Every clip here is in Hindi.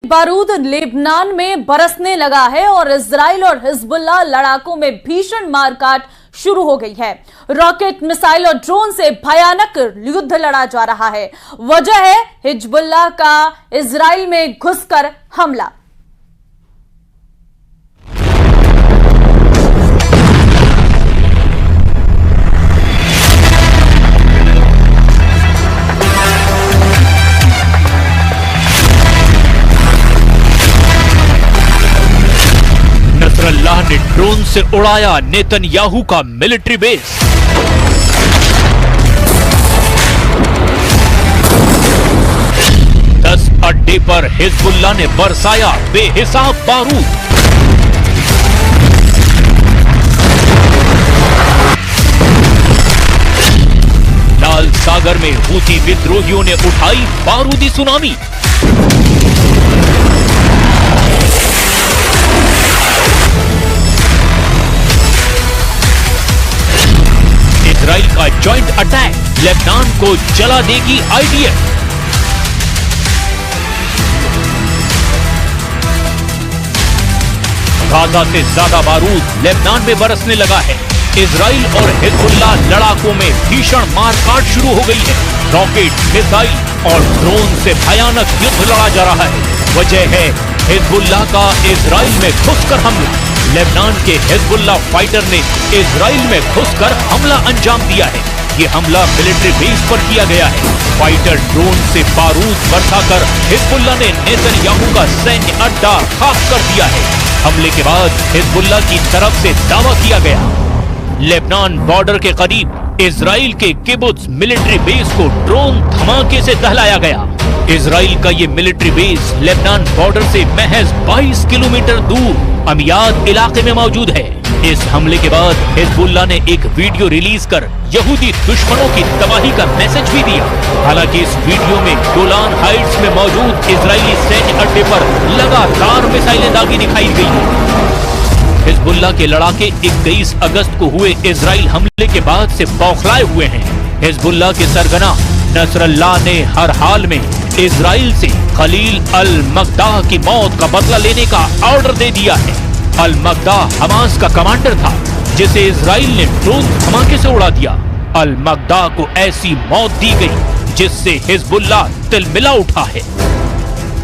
बारूद लेबनान में बरसने लगा है और इजराइल और हिजबुल्लाह लड़ाकों में भीषण मारकाट शुरू हो गई है। रॉकेट, मिसाइल और ड्रोन से भयानक युद्ध लड़ा जा रहा है। वजह है हिजबुल्लाह का इजराइल में घुसकर हमला। नसरल्लाह ने ड्रोन से उड़ाया नेतन्याहू का मिलिट्री बेस। दस अड्डे पर हिजबुल्लाह ने बरसाया बेहिसाब बारूद। लाल सागर में हूती विद्रोहियों ने उठाई बारूदी सुनामी। इजराइल का जॉइंट अटैक, लेबनान को जला देगी आईडीएफ। गाजा से ज्यादा बारूद लेबनान में बरसने लगा है। इजराइल और हिजबुल्लाह लड़ाकों में भीषण मारकाट शुरू हो गई है। रॉकेट, मिसाइल और ड्रोन से भयानक युद्ध लड़ा जा रहा है। वजह है हिजबुल्लाह का इजराइल में घुसकर हमला। लेबनान के हिजबुल्लाह फाइटर ने इजराइल में घुसकर हमला अंजाम दिया है। ये हमला मिलिट्री बेस पर किया गया है। फाइटर ड्रोन से बारूद बरसाकर हिजबुल्लाह ने नेतन्याहू का सैन्य अड्डा खाक कर दिया है। हमले के बाद हिजबुल्लाह की तरफ से दावा किया गया। लेबनान बॉर्डर के करीब इजराइल के किबुत्ज मिलिट्री बेस को ड्रोन धमाके से दहलाया गया। इजराइल का ये मिलिट्री बेस लेबनान बॉर्डर से महज 22 किलोमीटर दूर अमियाद इलाके में मौजूद है। इस हमले के बाद हिजबुल्लाह ने एक वीडियो रिलीज कर यहूदी दुश्मनों की तबाही का मैसेज भी दिया। हालांकि इस वीडियो में गोलान हाइट्स में मौजूद इजरायली सैन्य अड्डे पर लगातार मिसाइलें दागी दिखाई गई। हिजबुल्लाह के लड़ाके 21 अगस्त को हुए इजराइल हमले के बाद से बौखलाए हुए हैं। हिजबुल्लाह के सरगना नसरल्लाह ने हर हाल में इजराइल से खलील अल मकदाह की मौत का बदला लेने का ऑर्डर दे दिया है। अल मकदाह हमास का कमांडर था जिसे इजराइल ने ड्रोन धमाके से उड़ा दिया। अल मकदाह को ऐसी मौत दी गई जिससे हिजबुल्लाह तिलमिला उठा है।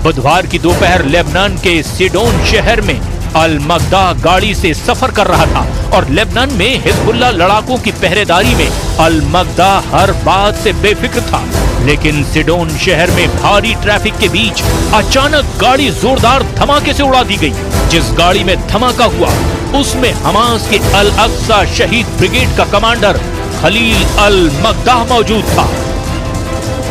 बुधवार की दोपहर लेबनान के सिडोन शहर में अल मकदाह गाड़ी से सफर कर रहा था और लेबनान में हिजबुल्लाह लड़ाकों की पहरेदारी में अल मकदाह हर बात से बेफिक्र था। लेकिन सिडोन शहर में भारी ट्रैफिक के बीच अचानक गाड़ी जोरदार धमाके से उड़ा दी गई। जिस गाड़ी में धमाका हुआ उसमें हमास के अल अक्सा शहीद ब्रिगेड का कमांडर खलील अल मकदाह मौजूद था।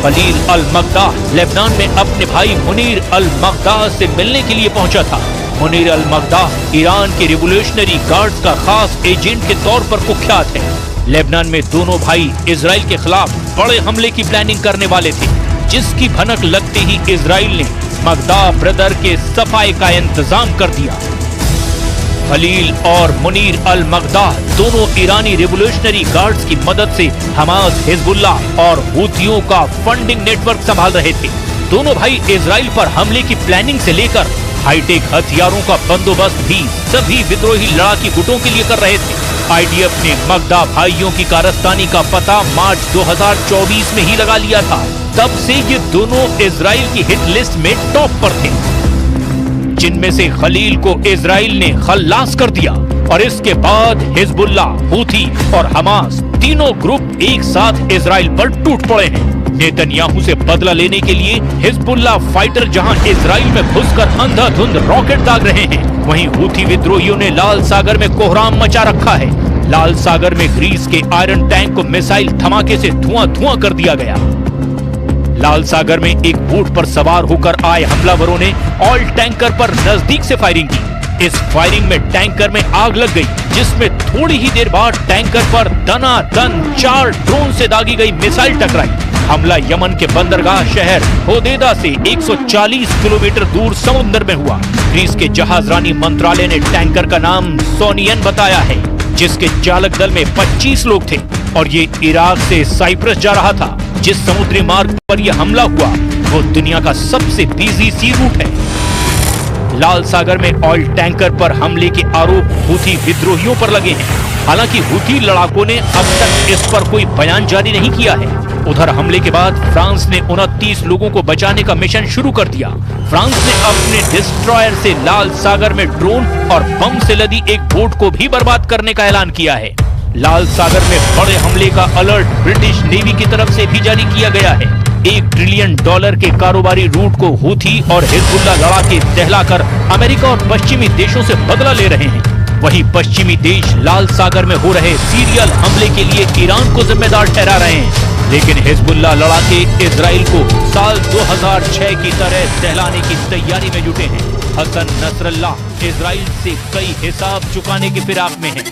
खलील अल मकदाह लेबनान में अपने भाई मुनीर अल मकदाह से मिलने के लिए पहुंचा था। मुनीर अल मकदाह ईरान के रिवोल्यूशनरी गार्ड्स का खास एजेंट के तौर पर कुख्यात है। लेबनान में दोनों भाई इजराइल के खिलाफ बड़े हमले की प्लानिंग करने वाले थे, जिसकी भनक लगते ही इजराइल ने मकदाह ब्रदर के सफाई का इंतजाम कर दिया। खलील और मुनीर अल मकदाह दोनों ईरानी रिवोल्यूशनरी गार्ड्स की मदद से हमास, हिजबुल्लाह और हूतियों का फंडिंग नेटवर्क संभाल रहे थे। दोनों भाई इजराइल पर हमले की प्लानिंग से लेकर हाईटेक हथियारों का बंदोबस्त भी सभी विद्रोही लड़ाकी गुटों के लिए कर रहे थे। आईडीएफ ने मकदाह भाइयों की कारस्तानी का पता मार्च 2024 में ही लगा लिया था। तब से ये दोनों इजराइल की हिट लिस्ट में टॉप पर थे, जिनमें से खलील को इजराइल ने खल्लास कर दिया और इसके बाद हिजबुल्लाह, हूथी और हमास तीनों ग्रुप एक साथ इजराइल पर टूट पड़े हैं। नेतन्याहू से बदला लेने के लिए हिजबुल्लाह फाइटर जहां इजराइल में घुसकर अंधाधुंध रॉकेट दाग रहे हैं, वहीं हूथी विद्रोहियों ने लाल सागर में कोहराम मचा रखा है। लाल सागर में ग्रीस के आयरन टैंक को मिसाइल धमाके से धुआं कर दिया गया। लाल सागर में एक बोट पर सवार होकर आए हमलावरों ने ऑयल टैंकर पर नजदीक से फायरिंग की। इस फायरिंग में टैंकर में आग लग गई, जिसमें थोड़ी ही देर बाद टैंकर पर दनादन 4 ड्रोन से दागी गई मिसाइल टकराई। हमला यमन के बंदरगाह शहर होदेदा से 140 किलोमीटर दूर समुद्र में हुआ। ग्रीस के जहाजरानी मंत्रालय ने टैंकर का नाम सोनियन बताया है, जिसके चालक दल में 25 लोग थे और ये इराक से साइप्रस जा रहा था। जिस समुद्री मार्ग पर यह हमला हुआ वो दुनिया का सबसे बिजी सी रूट है। लाल सागर में ऑयल टैंकर पर हमले के आरोप हूथी विद्रोहियों पर लगे हैं। हालांकि हूथी लड़ाकों ने अब तक इस पर कोई बयान जारी नहीं किया है। उधर हमले के बाद फ्रांस ने 29 लोगों को बचाने का मिशन शुरू कर दिया। फ्रांस ने अपने डिस्ट्रॉयर से लाल सागर में ड्रोन और बम से लदी एक बोट को भी बर्बाद करने का ऐलान किया है। लाल सागर में बड़े हमले का अलर्ट ब्रिटिश नेवी की तरफ से भी जारी किया गया है। $1 ट्रिलियन के कारोबारी रूट को हूथी और हिजबुल्लाह लड़ाके दहलाकर अमेरिका और पश्चिमी देशों से बदला ले रहे हैं। वहीं पश्चिमी देश लाल सागर में हो रहे सीरियल हमले के लिए ईरान को जिम्मेदार ठहरा रहे हैं। लेकिन हिजबुल्लाह लड़ाके इजराइल को साल 2006 की तरह दहलाने की तैयारी में जुटे हैं। हसन नसरल्लाह इजराइल से कई हिसाब चुकाने की फिराक में है।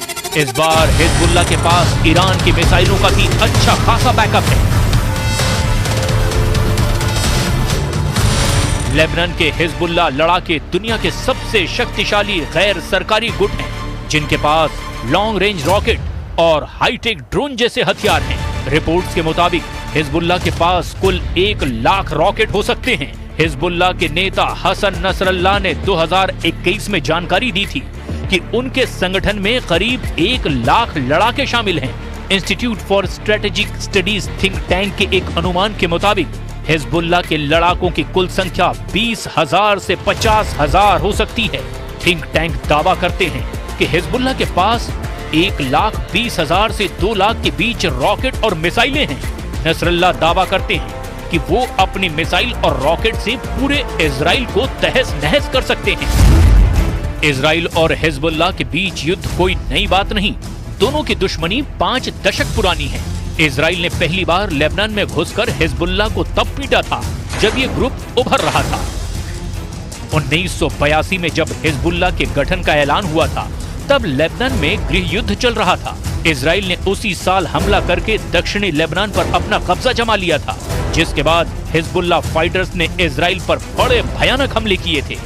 इस बार हिजबुल्लाह के पास ईरान की मिसाइलों का भी अच्छा खासा बैकअप है। लेबनान के हिजबुल्लाह लड़ाके दुनिया के सबसे शक्तिशाली गैर सरकारी गुट हैं, जिनके पास लॉन्ग रेंज रॉकेट और हाईटेक ड्रोन जैसे हथियार हैं। रिपोर्ट्स के मुताबिक हिजबुल्लाह के पास कुल 1 लाख रॉकेट हो सकते हैं। हिजबुल्लाह के नेता हसन नसरल्लाह ने 2021 में जानकारी दी थी कि उनके संगठन में करीब 1 लाख लड़ाके शामिल हैं। Institute for strategic studies think tank के एक अनुमान के मुताबिक हिजबुल्लाह के लड़ाकों की कुल संख्या 20,000 से 50,000 हो सकती है। थिंक टैंक दावा करते हैं कि हिजबुल्लाह के पास 1,20,000 से 2 लाख के बीच रॉकेट और मिसाइलें हैं। नसरल्लाह दावा करते हैं कि वो अपनी मिसाइल और रॉकेट से पूरे इजराइल को तहस नहस कर सकते हैं। इजराइल और हिजबुल्लाह के बीच युद्ध कोई नई बात नहीं। दोनों की दुश्मनी 5 दशक पुरानी है। इजराइल ने पहली बार लेबनान में घुसकर हिजबुल्लाह को तब पीटा था जब ये ग्रुप उभर रहा था। 1982 में जब हिजबुल्लाह के गठन का ऐलान हुआ था, तब लेबनान में गृह युद्ध चल रहा था। इजराइल ने उसी साल हमला करके दक्षिणी लेबनान पर अपना कब्जा जमा लिया था, जिसके बाद हिजबुल्लाह फाइटर्स ने इजराइल पर बड़े भयानक हमले किए थे।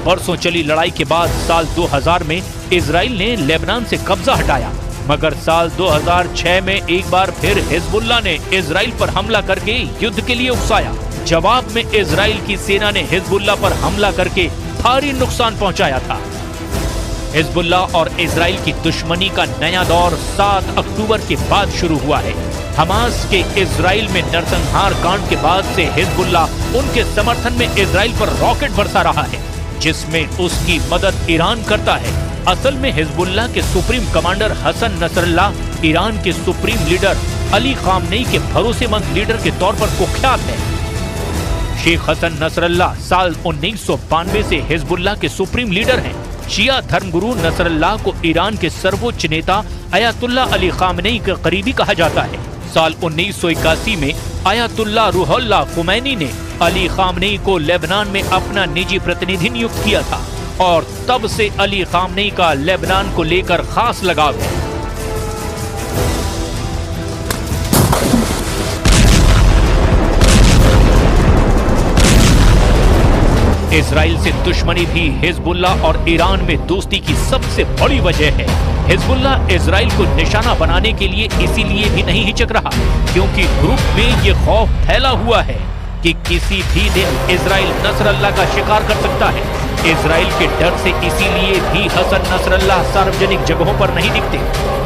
बरसों चली लड़ाई के बाद साल 2000 में इजराइल ने लेबनान से कब्जा हटाया, मगर साल 2006 में एक बार फिर हिजबुल्लाह ने इजराइल पर हमला करके युद्ध के लिए उकसाया। जवाब में इजराइल की सेना ने हिजबुल्लाह पर हमला करके भारी नुकसान पहुंचाया था। हिजबुल्लाह और इजराइल की दुश्मनी का नया दौर 7 अक्टूबर के बाद शुरू हुआ है। हमास के इजराइल में नरसंहार कांड के बाद से हिजबुल्लाह उनके समर्थन में इजराइल पर रॉकेट बरसा रहा है, जिसमें उसकी मदद ईरान करता है। असल में हिजबुल्लाह के supreme commander Hassan Nasrallah Iran के सुप्रीम लीडर अली खामनेई के भरोसेमंद लीडर के तौर पर कुख्यात है। शेख हसन नसरल्लाह साल 1992 से हिजबुल्लाह के सुप्रीम लीडर हैं। शिया धर्मगुरु नसरल्लाह को ईरान के सर्वोच्च नेता अयातुल्लाह अली खामनेई के करीबी कहा जाता है। साल 1981 में अयातुल्लाह रूहुल्लाह खुमैनी ने अली खामनेई को लेबनान में अपना निजी प्रतिनिधि नियुक्त किया था और तब से अली खामनेई का लेबनान को लेकर खास लगाव है। इजराइल से दुश्मनी भी हिजबुल्लाह और ईरान में दोस्ती की सबसे बड़ी वजह है। हिजबुल्लाह इजराइल को निशाना बनाने के लिए इसीलिए भी नहीं हिचक रहा, क्योंकि ग्रुप में ये खौफ फैला हुआ है कि किसी भी दिन इजराइल नसरल्लाह का शिकार कर सकता है। इजराइल के डर से इसीलिए भी हसन नसरल्लाह सार्वजनिक जगहों पर नहीं दिखते।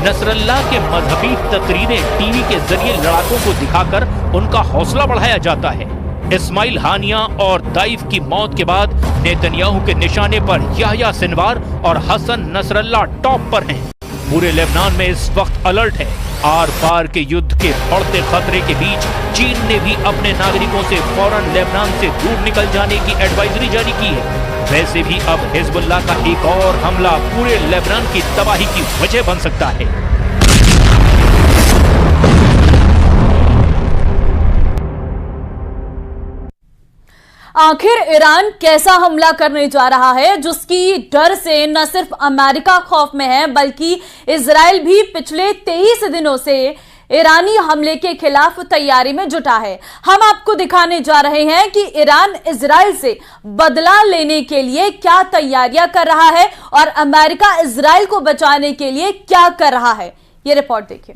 नसरल्लाह के मजहबी तकरीरें टीवी के जरिए लड़ाकों को दिखाकर उनका हौसला बढ़ाया जाता है। इस्माइल हानिया और दाइफ की मौत के बाद नेतन्याहू के निशाने पर याह्या सिनवार और हसन नसरल्लाह टॉप पर हैं। पूरे लेबनान में इस वक्त अलर्ट है। आर पार के युद्ध के बढ़ते खतरे के बीच चीन ने भी अपने नागरिकों से फौरन लेबनान से दूर निकल जाने की एडवाइजरी जारी की है। वैसे भी अब हिजबुल्लाह का एक और हमला पूरे लेबनान की तबाही की वजह बन सकता है। आखिर ईरान कैसा हमला करने जा रहा है, जिसकी डर से न सिर्फ अमेरिका खौफ में है, बल्कि इजराइल भी पिछले 23 दिनों से ईरानी हमले के खिलाफ तैयारी में जुटा है। हम आपको दिखाने जा रहे हैं कि ईरान इजराइल से बदला लेने के लिए क्या तैयारियां कर रहा है और अमेरिका इजराइल को बचाने के लिए क्या कर रहा है। ये रिपोर्ट देखिए।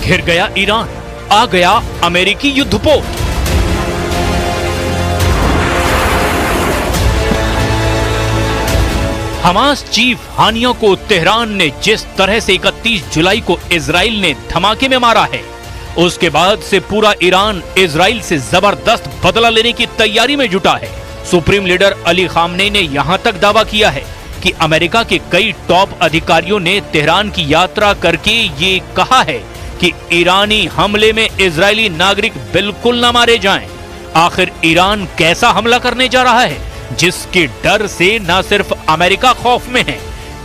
घिर गया ईरान, आ गया अमेरिकी युद्धपोत। हमास चीफ हानिया को तेहरान ने जिस तरह से 31 जुलाई को इजराइल ने धमाके में मारा है, उसके बाद से पूरा ईरान इजराइल से जबरदस्त बदला लेने की तैयारी में जुटा है। सुप्रीम लीडर अली खामनेई ने यहां तक दावा किया है कि अमेरिका के कई टॉप अधिकारियों ने तेहरान की यात्रा करके ये कहा है कि ईरानी हमले में इजरायली नागरिक बिल्कुल न मारे जाएं। आखिर ईरान कैसा हमला करने जा रहा है जिसके डर से न सिर्फ अमेरिका खौफ में है,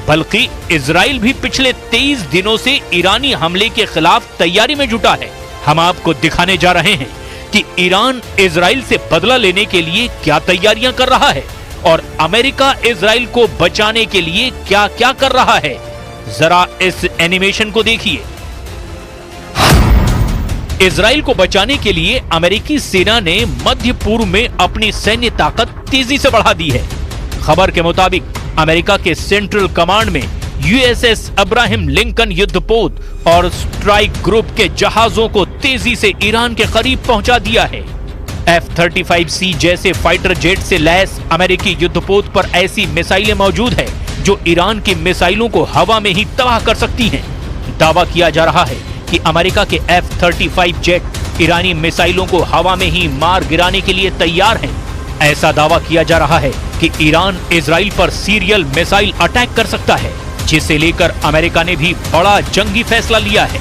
बल्कि इजराइल भी पिछले 23 दिनों से ईरानी हमले के खिलाफ तैयारी में जुटा है। हम आपको दिखाने जा रहे हैं कि ईरान इजराइल से बदला लेने के लिए क्या तैयारियां कर रहा है और अमेरिका इजराइल को बचाने के लिए क्या क्या कर रहा है। जरा इस एनिमेशन को देखिए। इजराइल को बचाने के लिए अमेरिकी सेना ने मध्य पूर्व में अपनी सैन्य ताकत तेजी से बढ़ा दी है। खबर के मुताबिक अमेरिका के सेंट्रल कमांड में यूएसएस अब्राहम लिंकन युद्धपोत और स्ट्राइक ग्रुप के जहाजों को तेजी से ईरान के करीब पहुंचा दिया है। F-35C जैसे फाइटर जेट से लैस अमेरिकी युद्धपोत पर ऐसी मिसाइलें मौजूद है जो ईरान की मिसाइलों को हवा में ही तबाह कर सकती हैं। दावा किया जा रहा है कि अमेरिका के F-35 जेट ईरानी मिसाइलों को हवा में ही मार गिराने के लिए तैयार हैं। ऐसा दावा किया जा रहा है कि ईरान इजराइल पर सीरियल मिसाइल अटैक कर सकता है, जिसे लेकर अमेरिका ने भी बड़ा जंगी फैसला लिया है।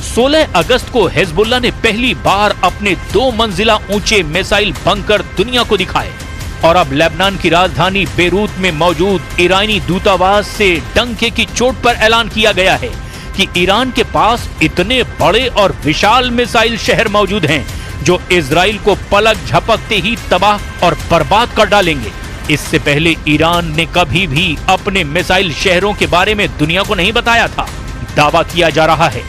16 अगस्त को हिजबुल्लाह ने पहली बार अपने 2 मंजिला ऊंचे मिसाइल बंकर दुनिया को दिखाए और अब लेबनान की राजधानी बेरूत में मौजूद ईरानी दूतावास से डंके की चोट पर ऐलान किया गया है कि ईरान के पास इतने बड़े और विशाल मिसाइल शहर मौजूद हैं जो इजराइल को पलक झपकते ही तबाह और बर्बाद कर डालेंगे। इससे पहले ईरान ने कभी भी अपने मिसाइल शहरों के बारे में दुनिया को नहीं बताया था। दावा किया जा रहा है